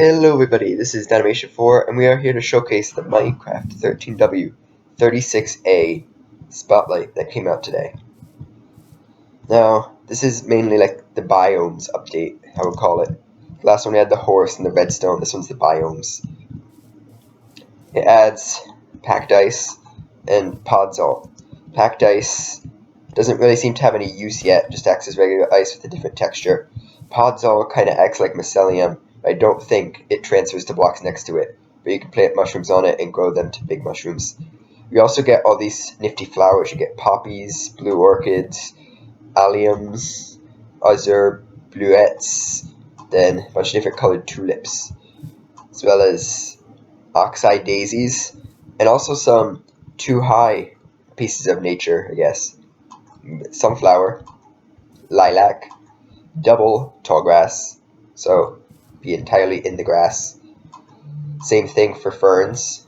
Hello everybody, this is Animation4 and we are here to showcase the Minecraft 13W36A Spotlight that came out today. Now, this is mainly like the Biomes update, I would call it. The last one we had the horse and the redstone, this one's the Biomes. It adds packed ice and podzol. Packed ice doesn't really seem to have any use yet, just acts as regular ice with a different texture. Podzol kind of acts like mycelium. I don't think it transfers to blocks next to it, but you can plant mushrooms on it and grow them to big mushrooms. We also get all these nifty flowers. You get poppies, blue orchids, alliums, azure bluettes, then a bunch of different colored tulips, as well as oxeye daisies, and also some too high pieces of nature, I guess. Sunflower, lilac, double tall grass, so be entirely in the grass. Same thing for ferns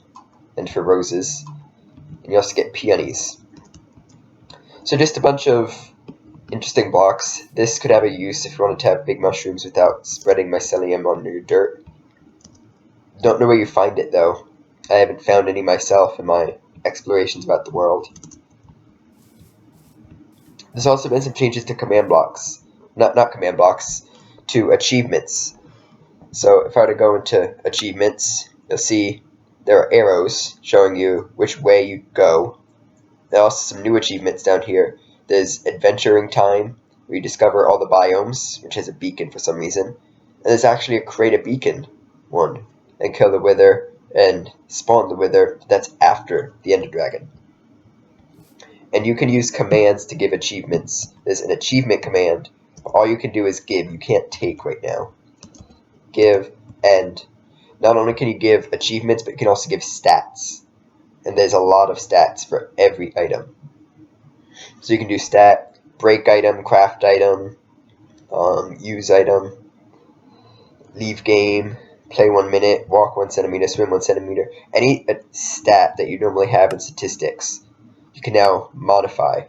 and for roses. And you also get peonies. So just a bunch of interesting blocks. This could have a use if you wanted to have big mushrooms without spreading mycelium on your dirt. Don't know where you find it though. I haven't found any myself in my explorations about the world. There's also been some changes to command blocks. Not command blocks, to achievements. So if I were to go into achievements, you'll see there are arrows showing you which way you go. There are also some new achievements down here. There's adventuring time, where you discover all the biomes, which has a beacon for some reason. And there's actually a create a beacon one, and kill the wither and spawn the wither. That's after the ender dragon. And you can use commands to give achievements. There's an achievement command, but all you can do is give. You can't take right now. Give, and not only can you give achievements, but you can also give stats. And there's a lot of stats for every item. So you can do stat, break item, craft item, use item, leave game, play 1 minute, walk 1 centimeter, swim 1 centimeter. Any stat that you normally have in statistics, you can now modify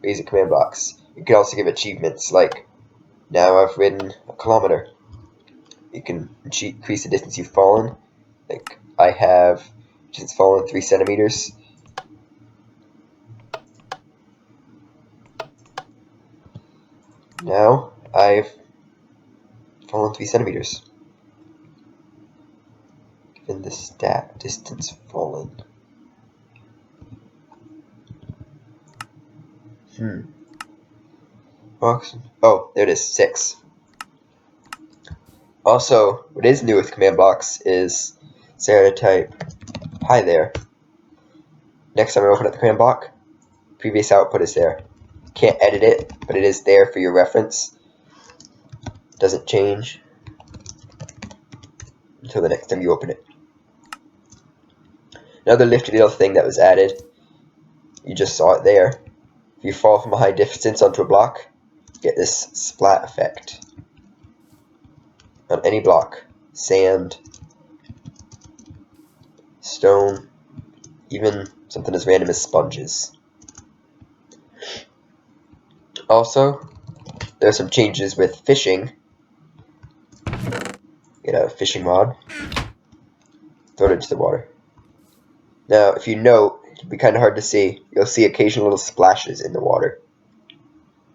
using command blocks. You can also give achievements like, now I've ridden a kilometer. You can increase the distance you've fallen. Like, I have distance fallen 3 centimeters. Now I've fallen 3 centimeters. Given the stat distance fallen. Oh, there it is, 6. Also, what is new with command blocks is, say I type, hi there. Next time I open up the command block, previous output is there. Can't edit it, but it is there for your reference. Doesn't change until the next time you open it. Another nifty little thing that was added, you just saw it there. If you fall from a high distance onto a block, you get this splat effect. On any block, sand, stone, even something as random as sponges. Also, there are some changes with fishing. Get a fishing rod, throw it into the water. Now, if you note, it'll be kind of hard to see. You'll see occasional little splashes in the water.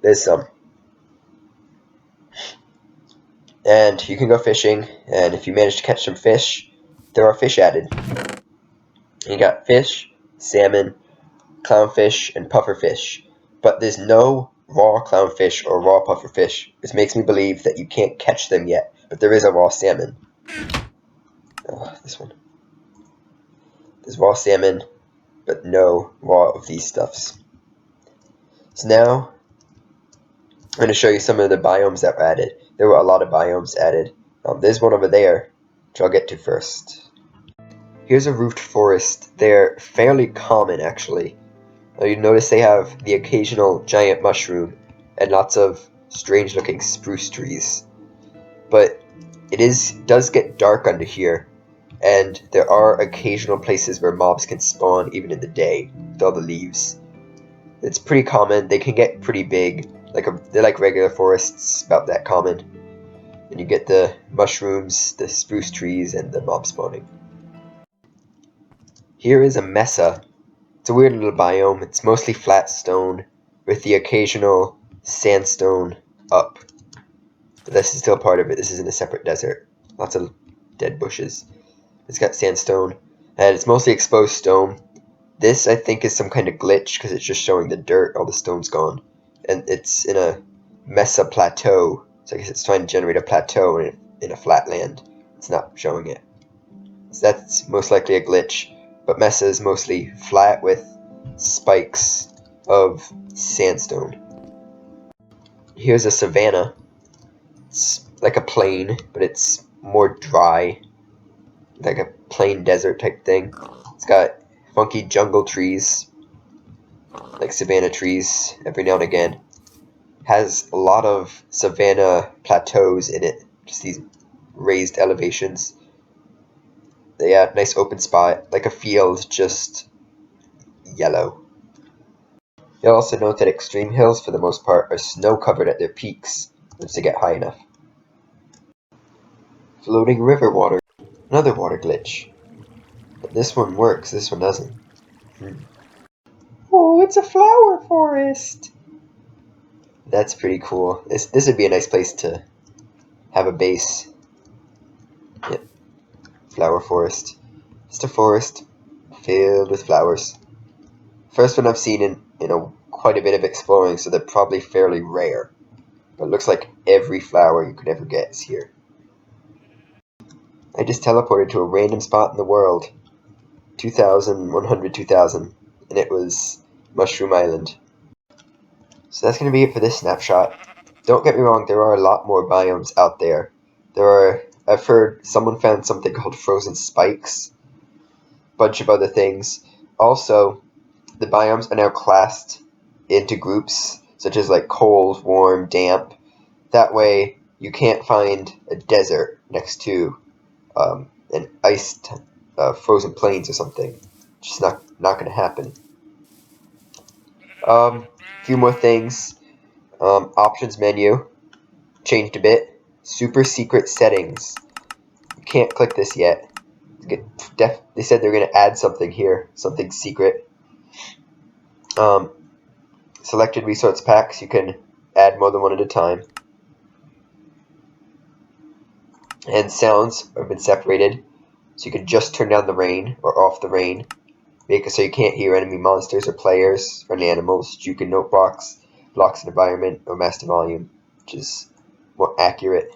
There's some. And you can go fishing, and if you manage to catch some fish, there are fish added. You got fish, salmon, clownfish, and pufferfish. But there's no raw clownfish or raw pufferfish, which makes me believe that you can't catch them yet. But there is a raw salmon. Oh, this one. There's raw salmon, but no raw of these stuffs. So now, I'm going to show you some of the biomes that were added. There were a lot of biomes added. There's one over there, which I'll get to first. Here's a roofed forest. They're fairly common, actually. You notice they have the occasional giant mushroom and lots of strange-looking spruce trees. But it does get dark under here, and there are occasional places where mobs can spawn even in the day with all the leaves. It's pretty common. They can get pretty big. They're like regular forests, about that common. And you get the mushrooms, the spruce trees, and the mob spawning. Here is a mesa. It's a weird little biome. It's mostly flat stone with the occasional sandstone up. But this is still part of it. This isn't a separate desert. Lots of dead bushes. It's got sandstone, and it's mostly exposed stone. This, I think, is some kind of glitch because it's just showing the dirt, all the stone's gone. And it's in a mesa plateau, so I guess it's trying to generate a plateau in a flat land. It's not showing it. So that's most likely a glitch, but mesa is mostly flat with spikes of sandstone. Here's a savanna. It's like a plain, but it's more dry, like a plain desert type thing. It's got funky jungle trees, like savanna trees, every now and again. Has a lot of savanna plateaus in it, just these raised elevations. Yeah, nice open spot, like a field, just yellow. You'll also note that extreme hills, for the most part, are snow-covered at their peaks once they get high enough. Floating river water, another water glitch. But this one works, this one doesn't. Oh, it's a flower forest! That's pretty cool. This would be a nice place to have a base. Yep. Flower forest. Just a forest filled with flowers. First one I've seen in quite a bit of exploring, so they're probably fairly rare. But it looks like every flower you could ever get is here. I just teleported to a random spot in the world. 2,100, 2,000. And it was Mushroom Island. So that's going to be it for this snapshot. Don't get me wrong, there are a lot more biomes out there. I've heard someone found something called frozen spikes. Bunch of other things. Also, the biomes are now classed into groups, such as like cold, warm, damp. That way, you can't find a desert next to an iced frozen plains or something. It's just not going to happen. A few more things. Options menu changed a bit. Super secret settings. You can't click this yet. They said they're going to add something here, something secret. Selected resource packs, you can add more than one at a time. And sounds have been separated, so you can just turn down the rain or off the rain. Make it so you can't hear enemy monsters or players, friendly animals, juke and note blocks an environment, or master volume, which is more accurate.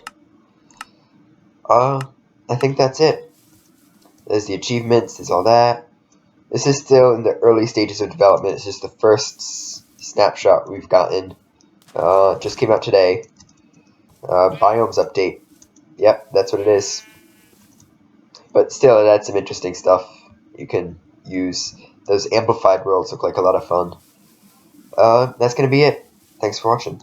I think that's it. There's the achievements, there's all that. This is still in the early stages of development. It's just the first snapshot we've gotten. Just came out today. Biomes update. Yep, that's what it is. But still, it adds some interesting stuff you can use. Those amplified worlds look like a lot of fun. That's going to be it. Thanks for watching.